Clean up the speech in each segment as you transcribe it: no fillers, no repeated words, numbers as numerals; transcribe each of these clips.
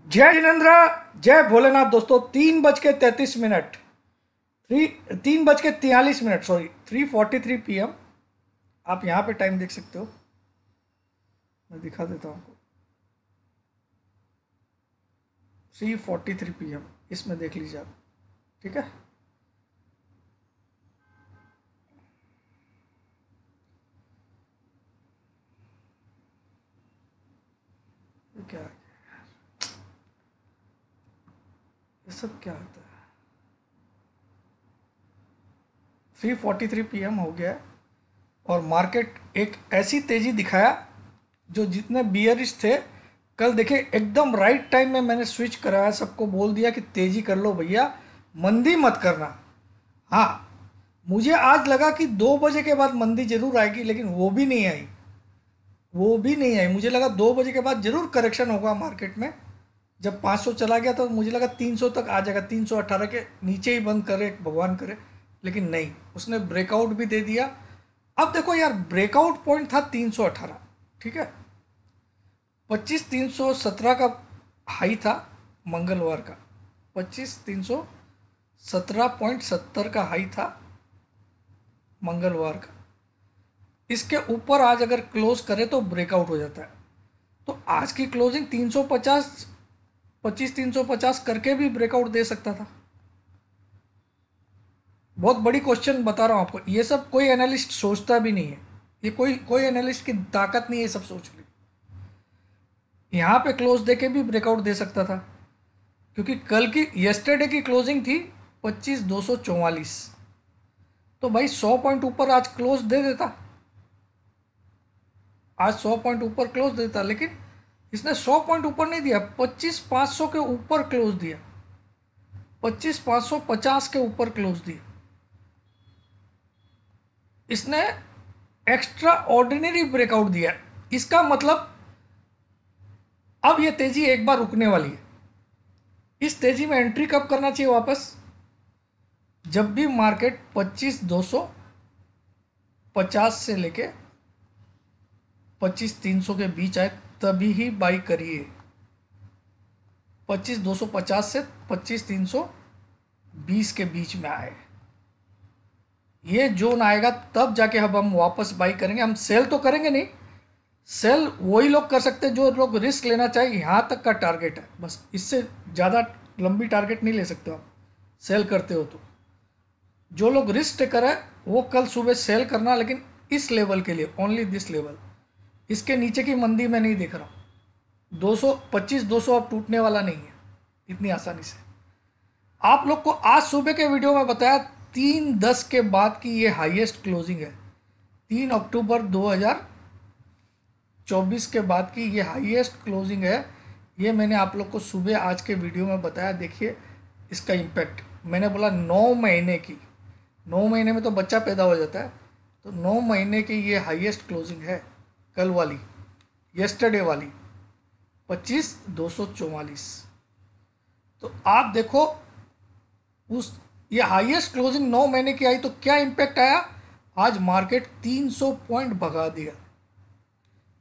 जय जिनेन्द्र, जय भोलेनाथ। दोस्तों 3:33, 3:43, सॉरी 3:43 PM। आप यहाँ पे टाइम देख सकते हो, मैं दिखा देता हूँ आपको। 3:43 PM, इसमें देख लीजिए आप। ठीक है, ये क्या है? ये सब क्या होता है? 3:43 PM हो गया है और मार्केट एक ऐसी तेजी दिखाया जो जितने बियरिश थे कल देखे एकदम राइट टाइम में मैंने स्विच कराया, सबको बोल दिया कि तेजी कर लो भैया, मंदी मत करना। हाँ, मुझे आज लगा कि 2 बजे के बाद मंदी जरूर आएगी, लेकिन वो भी नहीं आई। मुझे लगा 2 बजे के बाद जरूर करेक्शन होगा मार्केट में। जब 500 चला गया तो मुझे लगा 300 तक आ जाएगा, 318 के नीचे ही बंद करे भगवान करे, लेकिन नहीं, उसने ब्रेकआउट भी दे दिया। अब देखो यार, ब्रेकआउट पॉइंट था 318। ठीक है, 25,317 का हाई था मंगलवार का, 25,317.70 का हाई था मंगलवार का। इसके ऊपर आज अगर क्लोज करे तो ब्रेकआउट हो जाता है। तो आज की क्लोजिंग 350, 25,350 करके भी ब्रेकआउट दे सकता था। बहुत बड़ी क्वेश्चन बता रहा हूँ आपको, ये सब कोई एनालिस्ट सोचता भी नहीं है। ये कोई कोई एनालिस्ट की ताकत नहीं है सब सोच ली। यहाँ पे क्लोज देके भी ब्रेकआउट दे सकता था, क्योंकि कल की येस्टरडे की क्लोजिंग थी 25,244। तो भाई 100 पॉइंट ऊपर आज क्लोज दे देता, आज 100 पॉइंट ऊपर क्लोज देता, लेकिन इसने 100 पॉइंट ऊपर नहीं दिया, 25,500 के ऊपर क्लोज दिया, 25,550 के ऊपर क्लोज दिया। इसने एक्स्ट्रा ऑर्डिनरी ब्रेकआउट दिया। इसका मतलब अब ये तेजी एक बार रुकने वाली है। इस तेजी में एंट्री कब करना चाहिए वापस? जब भी मार्केट 25,250 से लेके 25,300 के बीच आए तभी ही बाई करिए। 25,250 से 25,320 के बीच में आए, ये जोन आएगा तब जाके अब हम वापस बाई करेंगे। हम सेल तो करेंगे नहीं, सेल वही लोग कर सकते हैं जो लोग रिस्क लेना चाहिए। यहाँ तक का टारगेट है बस, इससे ज़्यादा लंबी टारगेट नहीं ले सकते आप सेल करते हो तो। जो लोग रिस्क टेकर है वो कल सुबह सेल करना, लेकिन इस लेवल के लिए, ओनली दिस लेवल। इसके नीचे की मंदी मैं नहीं देख रहा हूँ। 225-200 अब टूटने वाला नहीं है इतनी आसानी से। आप लोग को आज सुबह के वीडियो में बताया 3:10 के बाद की ये हाईएस्ट क्लोजिंग है। 3 अक्टूबर 2024 के बाद की ये हाईएस्ट क्लोजिंग है। ये मैंने आप लोग को सुबह आज के वीडियो में बताया। देखिए इसका इम्पैक्ट, मैंने बोला 9 महीने की, 9 महीने में तो बच्चा पैदा हो जाता है, तो 9 महीने की ये हाईएस्ट क्लोजिंग है कल वाली, येस्टरडे वाली 25,244। तो आप देखो उस, ये हाईएस्ट क्लोजिंग 9 महीने की आई तो क्या इम्पैक्ट आया। आज मार्केट 300 पॉइंट भगा दिया।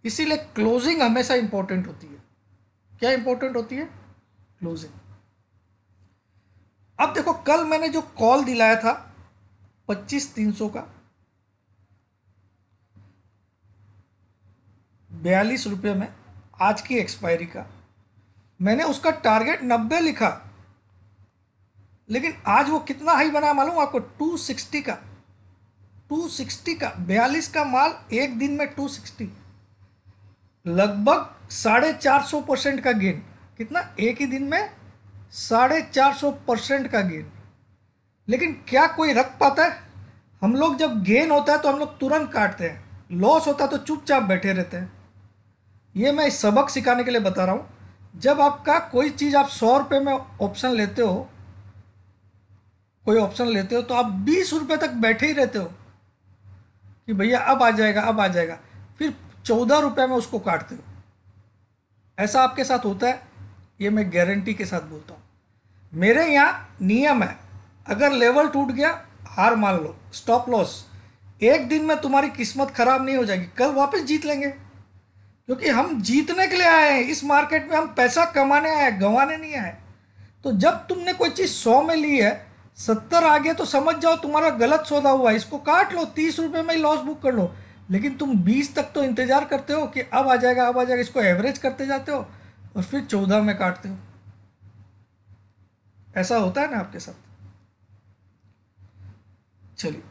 इसीलिए क्लोजिंग हमेशा इंपॉर्टेंट होती है। क्या इंपॉर्टेंट होती है? क्लोजिंग। अब देखो कल मैंने जो कॉल दिलाया था 25,300 का, 42 रुपये में, आज की एक्सपायरी का, मैंने उसका टारगेट 90 लिखा, लेकिन आज वो कितना हाई बना मालूम आपको? 260 का, 260 का, 42 का माल एक दिन में 260, लगभग 450% का गेन। कितना? एक ही दिन में 450% का गेन। लेकिन क्या कोई रख पाता है? हम लोग जब गेन होता है तो हम लोग तुरंत काटते हैं, लॉस होता है तो चुपचाप बैठे रहते हैं। ये मैं सबक सिखाने के लिए बता रहा हूँ। जब आपका कोई चीज़ आप 100 रुपये में ऑप्शन लेते हो, कोई ऑप्शन लेते हो, तो आप 20 रुपये तक बैठे ही रहते हो कि भैया अब आ जाएगा, अब आ जाएगा, फिर 14 रुपये में उसको काटते हो। ऐसा आपके साथ होता है, ये मैं गारंटी के साथ बोलता हूँ। मेरे यहाँ नियम है, अगर लेवल टूट गया हार मान लो, स्टॉप लॉस। एक दिन में तुम्हारी किस्मत खराब नहीं हो जाएगी, कल वापस जीत लेंगे, क्योंकि हम जीतने के लिए आए हैं इस मार्केट में, हम पैसा कमाने आए हैं, गंवाने नहीं आए। तो जब तुमने कोई चीज़ 100 में ली है, 70 आ गया तो समझ जाओ तुम्हारा गलत सौदा हुआ है, इसको काट लो, 30 रुपये में ही लॉस बुक कर लो। लेकिन तुम 20 तक तो इंतजार करते हो कि अब आ जाएगा, अब आ जाएगा, इसको एवरेज करते जाते हो और फिर 14 में काटते हो। ऐसा होता है ना आपके साथ। चलिए,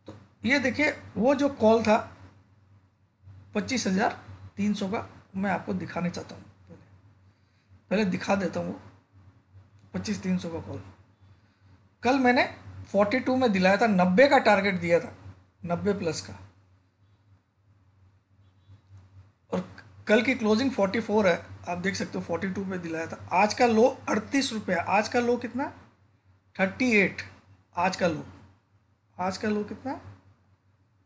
तो ये देखिए वो जो कॉल था 25,300 का, मैं आपको दिखाने चाहता हूँ। पहले पहले दिखा देता हूँ। 25,300 का कॉल कल मैंने 42 में दिलाया था, 90 का टारगेट दिया था, 90 प्लस का, और कल की क्लोजिंग 44 है, आप देख सकते हो 42 पे दिलाया था। आज का लो 38 रुपये, आज का लो कितना, 38। आज का लो, आज का लो कितना,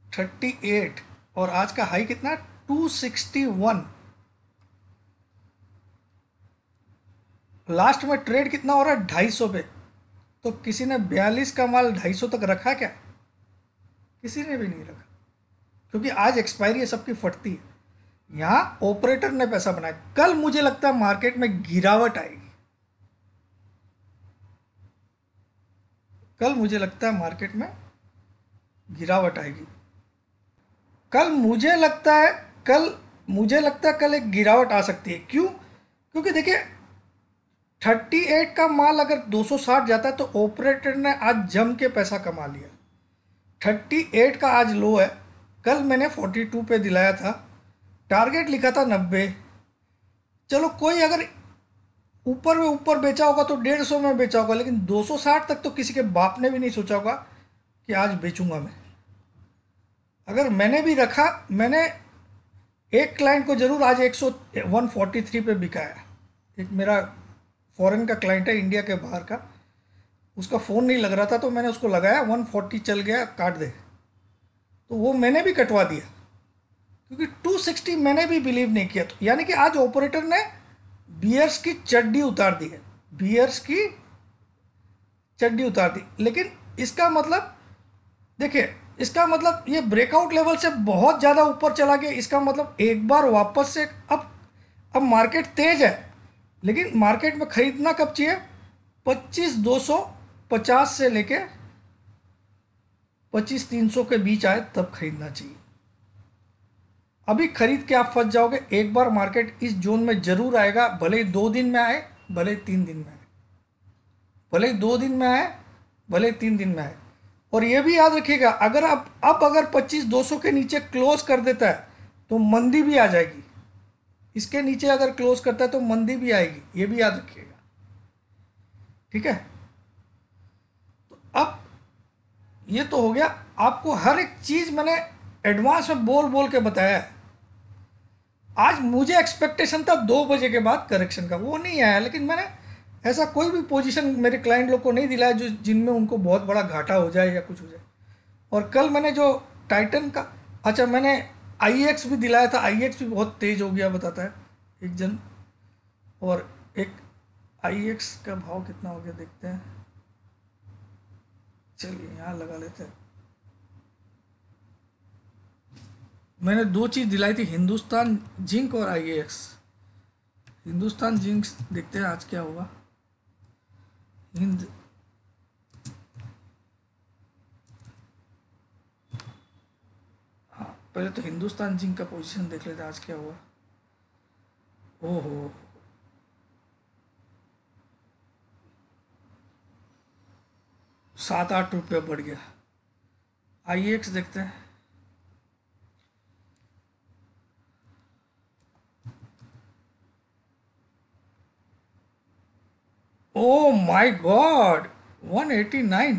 38, और आज का हाई कितना, 261। लास्ट में ट्रेड कितना हो रहा है, 250 पे। तो किसी ने 42 का माल 250 तक रखा क्या? किसी ने भी नहीं रखा, क्योंकि आज एक्सपायरी है, सबकी फटती है। यहाँ ऑपरेटर ने पैसा बनाया। कल मुझे लगता है मार्केट में गिरावट आएगी, कल मुझे लगता है मार्केट में गिरावट आएगी। कल मुझे लगता है, कल एक गिरावट आ सकती है। क्यों? क्योंकि देखिए 38 का माल अगर 260 जाता है तो ऑपरेटर ने आज जम के पैसा कमा लिया। 38 का आज लो है, कल मैंने 42 पे दिलाया था, टारगेट लिखा था 90। चलो कोई अगर ऊपर में ऊपर बेचा होगा तो 150 में बेचा होगा, लेकिन 260 तक तो किसी के बाप ने भी नहीं सोचा होगा कि आज बेचूंगा मैं। अगर मैंने भी रखा, मैंने एक क्लाइंट को जरूर आज 143 पे बिकाया। एक मेरा फॉरेन का क्लाइंट है, इंडिया के बाहर का, उसका फ़ोन नहीं लग रहा था तो मैंने उसको लगाया, 140 चल गया, काट दे, तो वो मैंने भी कटवा दिया, क्योंकि 260 मैंने भी बिलीव नहीं किया। तो यानी कि आज ऑपरेटर ने बियर्स की चड्डी उतार दी है, बियर्स की चड्डी उतार दी। लेकिन इसका मतलब देखिए, इसका मतलब ये ब्रेकआउट लेवल से बहुत ज़्यादा ऊपर चला गया। इसका मतलब एक बार वापस से अब मार्केट तेज है, लेकिन मार्केट में खरीदना कब चाहिए, 25,250 से लेके 25,300 के बीच आए तब खरीदना चाहिए। अभी खरीद के आप फंस जाओगे। एक बार मार्केट इस जोन में जरूर आएगा, भले ही 2 दिन में आए, भले ही 3 दिन में आए, भले ही 2 दिन में आए, भले ही 3 दिन में आए। और ये भी याद रखिएगा, अगर अब अगर 25,200 के नीचे क्लोज कर देता है तो मंदी भी आ जाएगी। इसके नीचे अगर क्लोज करता है तो मंदी भी आएगी, ये भी याद रखिएगा, ठीक है। तो अब ये तो हो गया, आपको हर एक चीज़ मैंने एडवांस में बोल बोल के बताया है। आज मुझे एक्सपेक्टेशन था 2 बजे के बाद करेक्शन का, वो नहीं आया, लेकिन मैंने ऐसा कोई भी पोजीशन मेरे क्लाइंट लोग को नहीं दिलाया जो जिनमें उनको बहुत बड़ा घाटा हो जाए या कुछ हो जाए। और कल मैंने जो टाइटन का, अच्छा मैंने IEX भी दिलाया था, IEX भी बहुत तेज़ हो गया बताता है एक जन। और एक IEX का भाव कितना हो गया देखते हैं, चलिए यहाँ लगा लेते हैं। मैंने 2 चीज़ दिलाई थी, हिंदुस्तान जिंक और IEX। हिंदुस्तान जिंक देखते हैं आज क्या होगा। हाँ, पहले तो हिंदुस्तान जिंक का पोजीशन देख लेते हैं आज क्या हुआ। ओहो, 7-8 रुपये बढ़ गया। IEX देखते हैं। ओ माय गॉड, 189,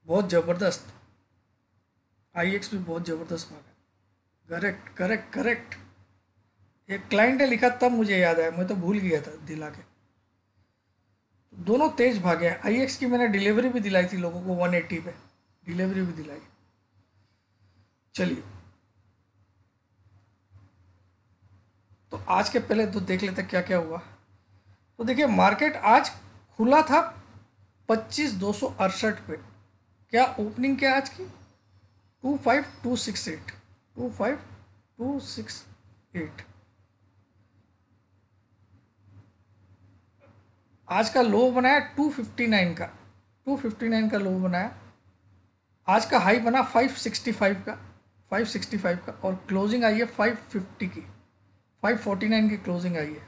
बहुत ज़बरदस्त। IEX भी बहुत ज़बरदस्त भागा। Correct correct correct. एक क्लाइंट ने लिखा तब मुझे याद आया, मैं तो भूल गया था दिला के। दोनों तेज भागे हैं। IEX की मैंने डिलीवरी भी दिलाई थी लोगों को 180 पे, डिलीवरी भी दिलाई। चलिए, तो आज के पहले तो देख लेते क्या क्या हुआ। तो देखिए मार्केट आज खुला था 25,268 पे। क्या ओपनिंग क्या आज की, 25268, 25268। आज का लो बनाया 259 का, 259 का लो बनाया। आज का हाई बना 565 का, 565 का, और क्लोजिंग आई है 550 की, 549 की क्लोजिंग आई है,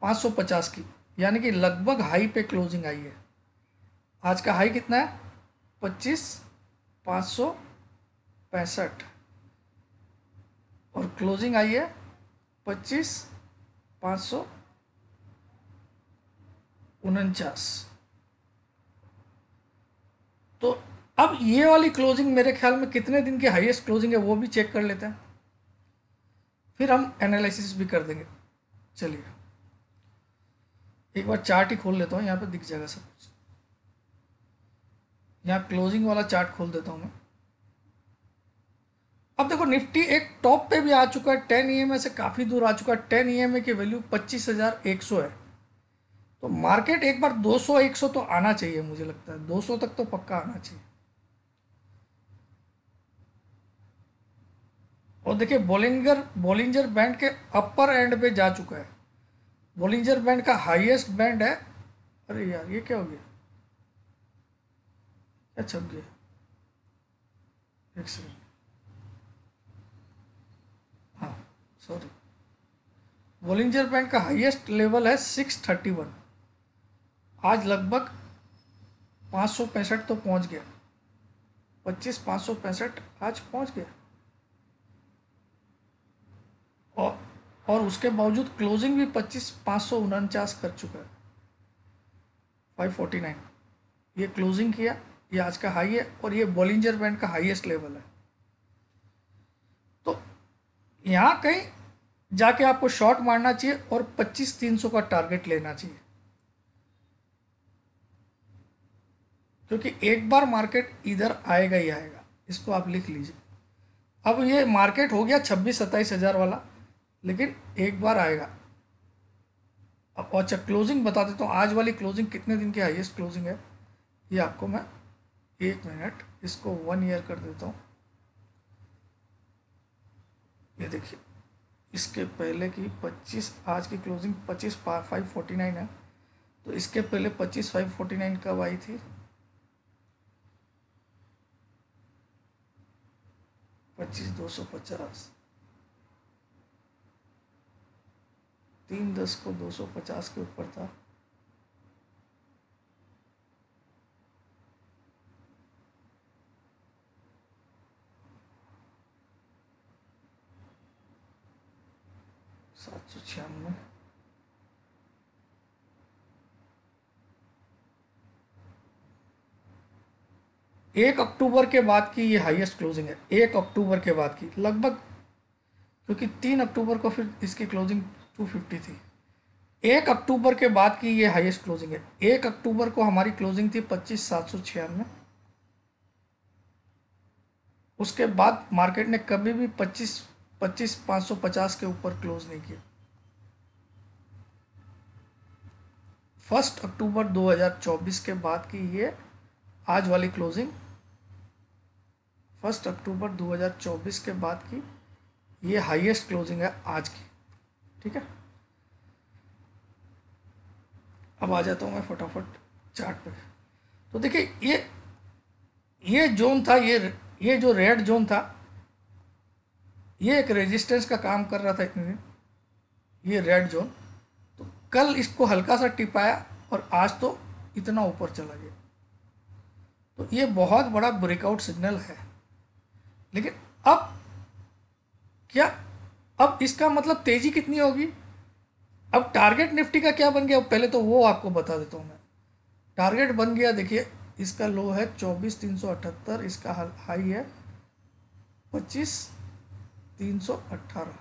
550 की, यानी कि लगभग हाई पे क्लोजिंग आई है। आज का हाई कितना है? 25,565 और क्लोजिंग आई है 25,549। तो अब ये वाली क्लोजिंग मेरे ख्याल में कितने दिन की हाईएस्ट क्लोजिंग है वो भी चेक कर लेते हैं, फिर हम एनालिसिस भी कर देंगे। चलिए एक बार चार्ट ही खोल लेता हूँ, यहाँ पे दिख जाएगा सब कुछ। यहाँ क्लोजिंग वाला चार्ट खोल देता हूँ मैं। अब देखो निफ्टी एक टॉप पे भी आ चुका है, 10 ईएमए से काफ़ी दूर आ चुका है। 10 ईएमए की वैल्यू 25,100 है। तो मार्केट एक बार 200 100 तो आना चाहिए, मुझे लगता है 200 तक तो पक्का आना चाहिए। और देखिए बॉलिंजर बैंड के अपर एंड पे जा चुका है। बॉलिंजर बैंड का हाईएस्ट बैंड है, अरे यार ये क्या हो गया, क्या छप गया, एक सेकंड, हाँ सॉरी। बॉलिंजर बैंड का हाईएस्ट लेवल है 631। आज लगभग 565 तो पहुंच गया, 25,565 आज पहुंच गया। और उसके बावजूद क्लोजिंग भी 25,549 कर चुका है, 549। ये क्लोजिंग किया, ये आज का हाई है, और ये बॉलिंजर बैंड का हाईएस्ट लेवल है। तो यहाँ कहीं जाके आपको शॉर्ट मारना चाहिए और 25,300 का टारगेट लेना चाहिए, क्योंकि एक बार मार्केट इधर आएगा ही आएगा, इसको आप लिख लीजिए। अब ये मार्केट हो गया 26-27 हज़ार वाला, लेकिन एक बार आएगा। अब अच्छा क्लोजिंग बता देता हूँ, आज वाली क्लोजिंग कितने दिन की हाईएस्ट क्लोजिंग है ये आपको मैं, एक मिनट इसको 1 ईयर कर देता हूँ। ये देखिए इसके पहले की 25, आज की क्लोजिंग 25,549 है, तो इसके पहले 25,549 कब आई थी? 25,250, 3/10 को 250 के ऊपर था। सात सौ छियानवे, एक अक्टूबर के बाद की ये हाईएस्ट क्लोजिंग है, 1 अक्टूबर के बाद की लगभग, क्योंकि 3 अक्टूबर को फिर इसकी क्लोजिंग 250 थी। 1 अक्टूबर के बाद की ये हाईएस्ट क्लोजिंग है। 1 अक्टूबर को हमारी क्लोजिंग थी 25,796। उसके बाद मार्केट ने कभी भी 25,550 के ऊपर क्लोज नहीं किया। 1 अक्टूबर 2024 के बाद की ये आज वाली क्लोजिंग, 1 अक्टूबर 2024 के बाद की ये हाईएस्ट क्लोजिंग है आज की। ठीक है, अब आ जाता हूँ मैं फटाफट चार्ट पे। तो देखिए ये जोन था, ये जो रेड जोन था, ये एक रेजिस्टेंस का काम कर रहा था इतने दिन, ये रेड जोन। तो कल इसको हल्का सा टिपाया और आज तो इतना ऊपर चला गया। तो ये बहुत बड़ा ब्रेकआउट सिग्नल है। लेकिन अब क्या, अब इसका मतलब तेजी कितनी होगी? अब टारगेट निफ्टी का क्या बन गया, पहले तो वो आपको बता देता हूँ मैं। टारगेट बन गया, देखिए इसका लो है 24,378, इसका हाई है 25,318,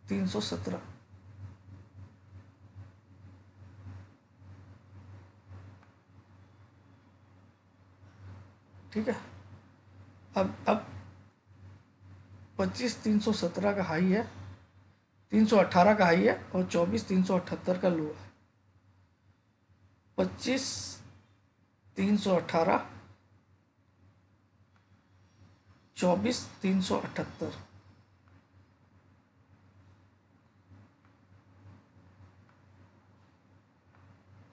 317। ठीक है, अब 25,317 का हाई है, 318 का हाई है, और 24,378 का लो है। 25,318 24,378,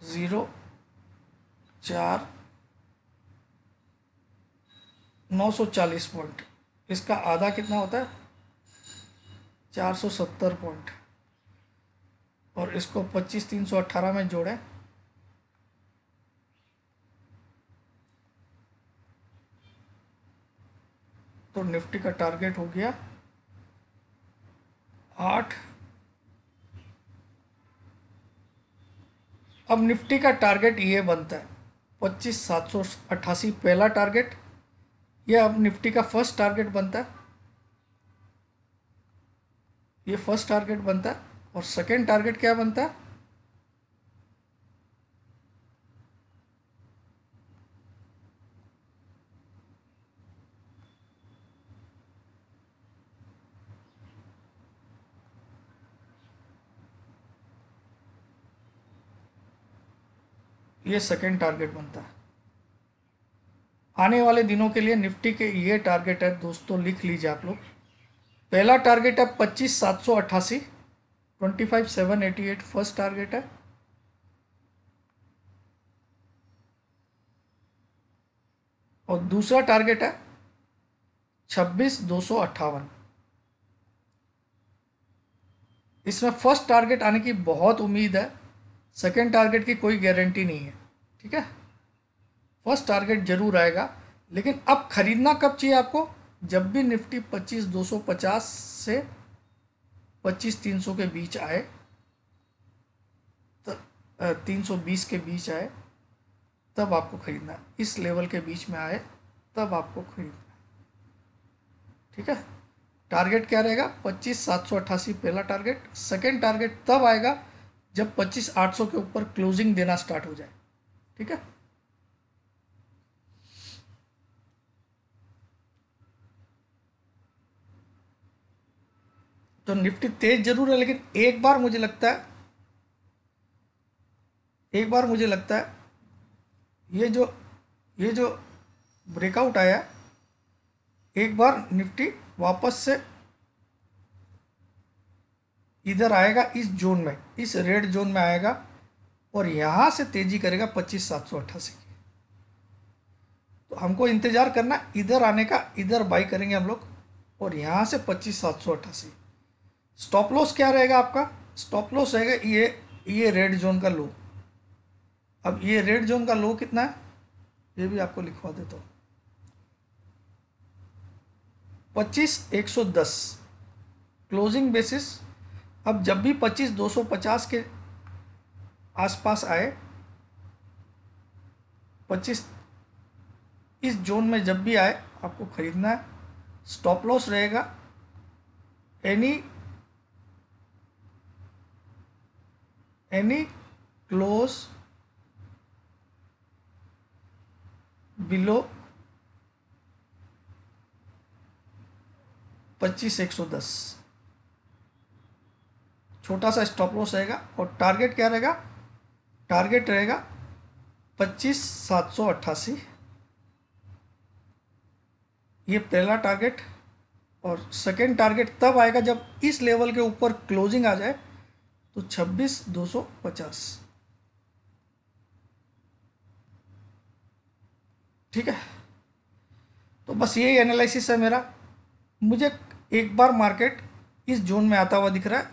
0,4,940 पॉइंट। इसका आधा कितना होता है? 470 पॉइंट। और इसको 25,318 में जोड़ें तो निफ्टी का टारगेट हो गया 8। अब निफ्टी का टारगेट ये बनता है 25,788 पहला टारगेट। ये अब निफ्टी का फर्स्ट टारगेट बनता है, ये फर्स्ट टारगेट बनता है। और सेकेंड टारगेट क्या बनता है? ये सेकेंड टारगेट बनता है। आने वाले दिनों के लिए निफ्टी के ये टारगेट है दोस्तों, लिख लीजिए आप लोग। पहला टारगेट है 25,788, 25,788 फर्स्ट टारगेट है। और दूसरा टारगेट है 26,258। इसमें फर्स्ट टारगेट आने की बहुत उम्मीद है, सेकेंड टारगेट की कोई गारंटी नहीं है। ठीक है, फर्स्ट टारगेट जरूर आएगा। लेकिन अब खरीदना कब चाहिए आपको? जब भी निफ्टी 25,250 से 25,300 के बीच आए, 320 के बीच आए, तब आपको खरीदना है। इस लेवल के बीच में आए तब आपको खरीदना है। ठीक है, टारगेट क्या रहेगा? 25,788 पहला टारगेट। सेकेंड टारगेट तब आएगा जब 25,800 के ऊपर क्लोजिंग देना स्टार्ट हो जाए। ठीक है, तो निफ्टी तेज जरूर है, लेकिन एक बार मुझे लगता है ये जो ब्रेकआउट आया, एक बार निफ्टी वापस से इधर आएगा, इस जोन में, इस रेड जोन में आएगा और यहां से तेजी करेगा 25,788 की। तो हमको इंतजार करना इधर आने का, इधर बाई करेंगे हम लोग और यहां से 25,788। स्टॉप लॉस क्या रहेगा आपका? स्टॉप लॉस रहेगा ये रेड जोन का लो। अब ये रेड जोन का लो कितना है, ये भी आपको लिखवा देता हूँ, 25,110 क्लोजिंग बेसिस। अब जब भी 25,250 के आसपास आए, 25 इस जोन में जब भी आए आपको खरीदना है। स्टॉप लॉस रहेगा एनी क्लोज बिलो 25,110, छोटा सा स्टॉप लॉस रहेगा। और टारगेट क्या रहेगा? टारगेट रहेगा 25,788, ये पहला टारगेट। और सेकेंड टारगेट तब आएगा जब इस लेवल के ऊपर क्लोजिंग आ जाए, तो 26,250। ठीक है, तो बस यही एनालिसिस है मेरा। मुझे एक बार मार्केट इस जोन में आता हुआ दिख रहा है,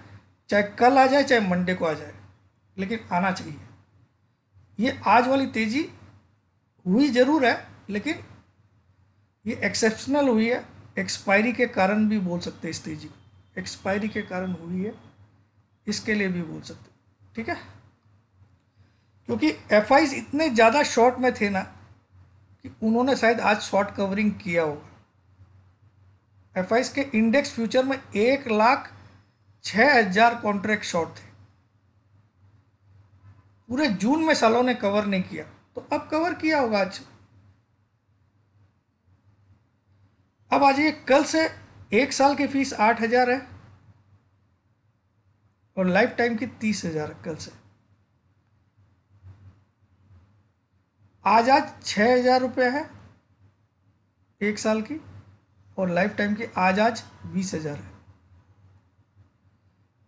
चाहे कल आ जाए चाहे मंडे को आ जाए, लेकिन आना चाहिए। ये आज वाली तेजी हुई जरूर है, लेकिन ये एक्सेप्शनल हुई है। एक्सपायरी के कारण भी बोल सकते हैं इस तेजी को, एक्सपायरी के कारण हुई है, इसके लिए भी बोल सकते। ठीक है, क्योंकि एफआईज इतने ज़्यादा शॉर्ट में थे ना कि उन्होंने शायद आज शॉर्ट कवरिंग किया होगा। एफआईज के इंडेक्स फ्यूचर में 1,06,000 कॉन्ट्रैक्ट शॉर्ट थे। पूरे जून में सालों ने कवर नहीं किया, तो अब कवर किया होगा आज। अब आ जाइए, कल से 1 साल की फीस 8,000 है और लाइफ टाइम की 30,000 है कल से। आज 6,000 रुपये है 1 साल की, और लाइफ टाइम की आज 20,000 है।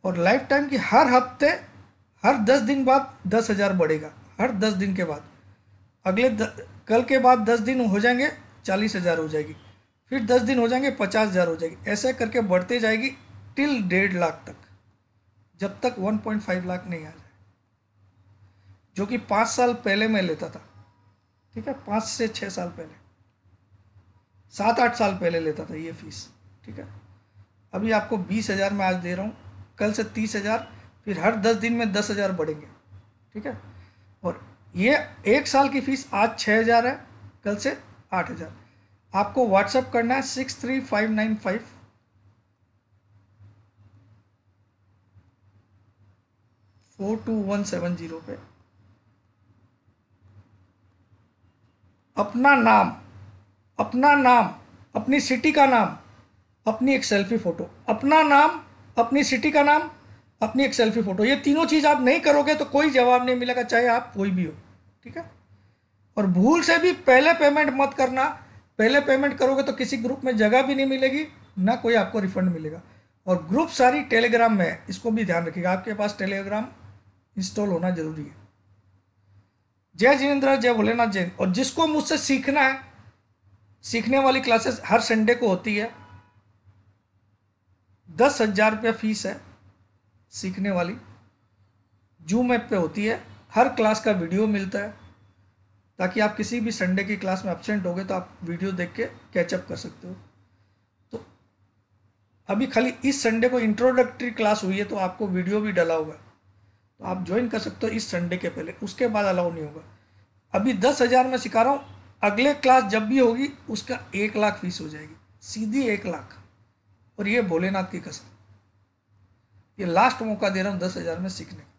और लाइफ टाइम की हर हफ्ते, हर 10 दिन बाद 10,000 बढ़ेगा, हर 10 दिन के बाद। कल के बाद 10 दिन हो जाएंगे 40,000 हो जाएगी, फिर 10 दिन हो जाएंगे 50,000 हो जाएगी, ऐसे करके बढ़ते जाएगी टिल 1.5 लाख तक, जब तक 1.5 लाख नहीं आ जाए, जो कि 5 साल पहले मैं लेता था। ठीक है, 5 से 6 साल पहले, 7-8 साल पहले लेता था ये फीस। ठीक है, अभी आपको 20,000 में आज दे रहा हूँ, कल से 30,000, फिर हर 10 दिन में 10,000 बढ़ेंगे। ठीक है, और ये 1 साल की फीस आज 6,000 है, कल से 8,000। आपको व्हाट्सअप करना है 63595 42170 पे अपना नाम, अपनी सिटी का नाम, अपनी एक सेल्फी फोटो। अपना नाम, अपनी सिटी का नाम, अपनी एक सेल्फी फोटो। ये तीनों चीज़ आप नहीं करोगे तो कोई जवाब नहीं मिलेगा, चाहे आप कोई भी हो। ठीक है, और भूल से भी पहले पेमेंट मत करना। पहले पेमेंट करोगे तो किसी ग्रुप में जगह भी नहीं मिलेगी, ना कोई आपको रिफंड मिलेगा। और ग्रुप सारी टेलीग्राम में है, इसको भी ध्यान रखिएगा, आपके पास टेलीग्राम इंस्टॉल होना जरूरी है। जय जिनेन्द्र, जय भोलेनाथ, जय। और जिसको मुझसे सीखना है, सीखने वाली क्लासेस हर संडे को होती है, 10,000 रुपया फीस है सीखने वाली, जूम ऐप पे होती है। हर क्लास का वीडियो मिलता है, ताकि आप किसी भी संडे की क्लास में एब्सेंट हो गए तो आप वीडियो देख के कैचअप कर सकते हो। तो अभी खाली इस संडे को इंट्रोडक्टरी क्लास हुई है, तो आपको वीडियो भी डला होगा, तो आप ज्वाइन कर सकते हो इस संडे के पहले, उसके बाद अलाउ नहीं होगा। अभी 10,000 में सिखा रहा हूँ, अगले क्लास जब भी होगी उसका 1 लाख फीस हो जाएगी, सीधी 1 लाख। और ये भोलेनाथ की कसम, ये लास्ट मौका दे रहा हूँ 10,000 में सीखने का।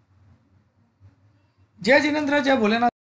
जय जिनेन्द्र, जय भोलेनाथ।